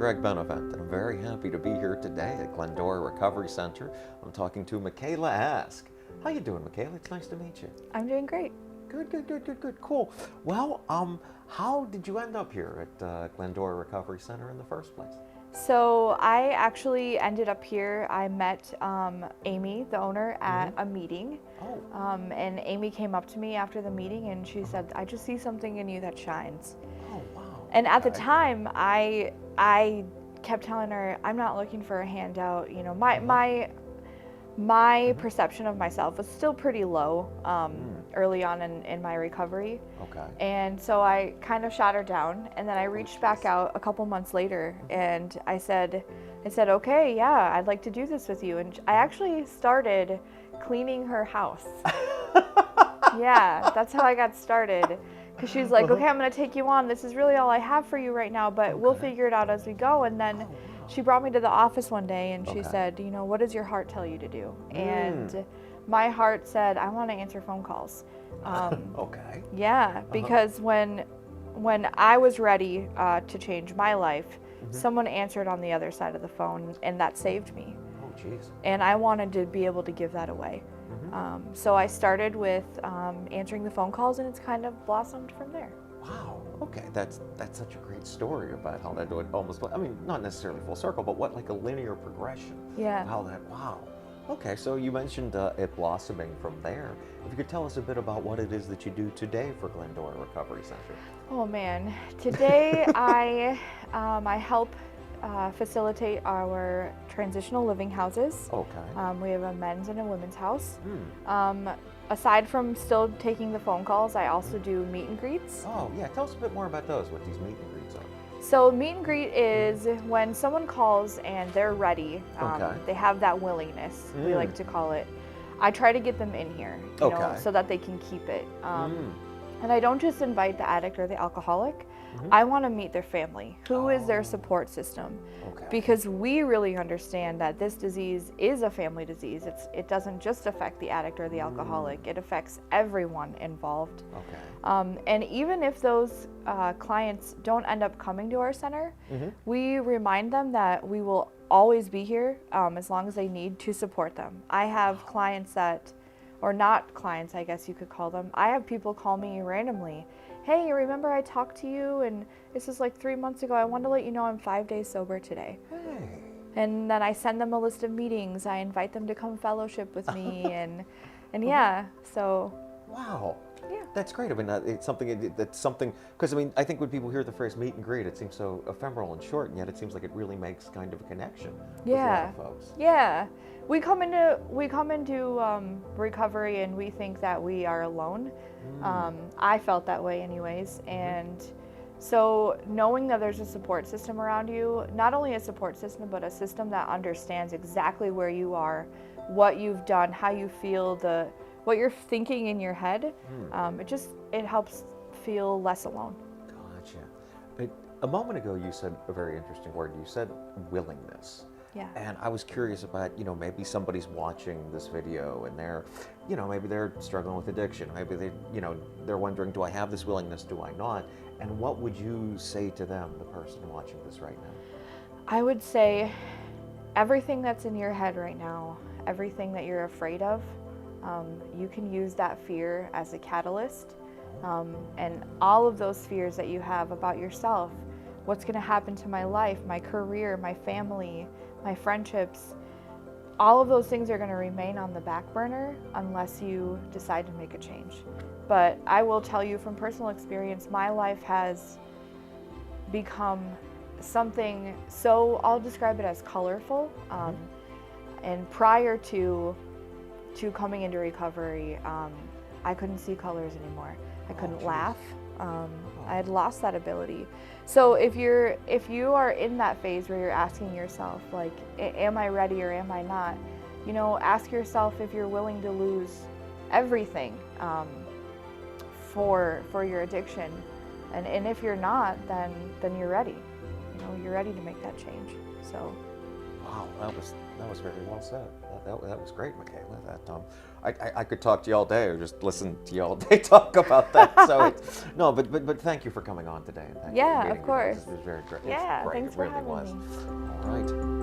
Greg Benevent, and I'm very happy to be here today at Glendora Recovery Center. I'm talking to Mikayla Ask. How you doing, Mikayla? It's nice to meet you. I'm doing great. Good, cool. Well, how did you end up here at Glendora Recovery Center in the first place? So I actually ended up here. I met Amy, the owner, at a meeting. Oh. And Amy came up to me after the meeting and she said, "I just see something in you that shines." Oh, wow. And at the time, I kept telling her, "I'm not looking for a handout." You know, my perception of myself was still pretty low early on in my recovery. Okay. And so I kind of shot her down, and then I reached back out a couple months later and I said, "Okay, yeah, I'd like to do this with you." And I actually started cleaning her house. Yeah, that's how I got started. Because she's like, "Okay, I'm going to take you on. This is really all I have for you right now, but we'll figure it out as we go." And then she brought me to the office one day and she said, "You know, what does your heart tell you to do?" And my heart said, "I want to answer phone calls." Okay. Yeah, because when I was ready to change my life, someone answered on the other side of the phone, and that saved me. Oh, jeez. And I wanted to be able to give that away. So I started with answering the phone calls, and it's kind of blossomed from there. Wow. Okay, that's such a great story about how that would almost, I mean, not necessarily full circle, but what, like a linear progression. Yeah. How that, wow. Okay, so you mentioned it blossoming from there. If you could tell us a bit about what it is that you do today for Glendora Recovery Center. Oh man, today I help facilitate our transitional living houses. Okay. We have a men's and a women's house. Aside from still taking the phone calls, I also do meet and greets. Oh, yeah. Tell us a bit more about those, what these meet and greets are. So meet and greet is when someone calls and they're ready, they have that willingness, we like to call it. I try to get them in here, you know, so that they can keep it. And I don't just invite the addict or the alcoholic. I want to meet their family. Who is their support system? Because we really understand that this disease is a family disease. It doesn't just affect the addict or the alcoholic. It affects everyone involved. And even if those clients don't end up coming to our center, we remind them that we will always be here as long as they need to support them. I have clients that, or not clients, I guess you could call them. I have people call me randomly. "Hey, remember I talked to you and this is like 3 months ago. I wanted to let you know I'm 5 days sober today." Hey. And then I send them a list of meetings. I invite them to come fellowship with me and yeah, so. Wow. Yeah. That's great. I mean, it's something, because I mean, I think when people hear the phrase meet and greet, it seems so ephemeral and short, and yet it seems like it really makes kind of a connection with a lot of folks. Yeah. We come into recovery and we think that we are alone. I felt that way anyways. And so knowing that there's a support system around you, not only a support system, but a system that understands exactly where you are, what you've done, how you feel, what you're thinking in your head, it helps feel less alone. Gotcha. But a moment ago you said a very interesting word. You said willingness. Yeah. And I was curious about, maybe somebody's watching this video and they're, maybe they're struggling with addiction. Maybe they're wondering, do I have this willingness? Do I not? And what would you say to them, the person watching this right now? I would say everything that's in your head right now, everything that you're afraid of, you can use that fear as a catalyst. And all of those fears that you have about yourself, what's going to happen to my life, my career, my family, my friendships, all of those things are going to remain on the back burner unless you decide to make a change. But I will tell you from personal experience, my life has become something so, I'll describe it as colorful. And prior to coming into recovery, I couldn't see colors anymore. I couldn't laugh. I had lost that ability. So if you are in that phase where you're asking yourself, like, am I ready or am I not? Ask yourself if you're willing to lose everything for your addiction. And if you're not, then you're ready. You're ready to make that change. So. Wow, that was very well said. That was great, Mikayla. I could talk to you all day, or just listen to you all day talk about that. So no, but thank you for coming on today. And thank you for Yeah, meeting of me. course. It was very great. Yeah, It's great. thanks It for really having was. me. All right.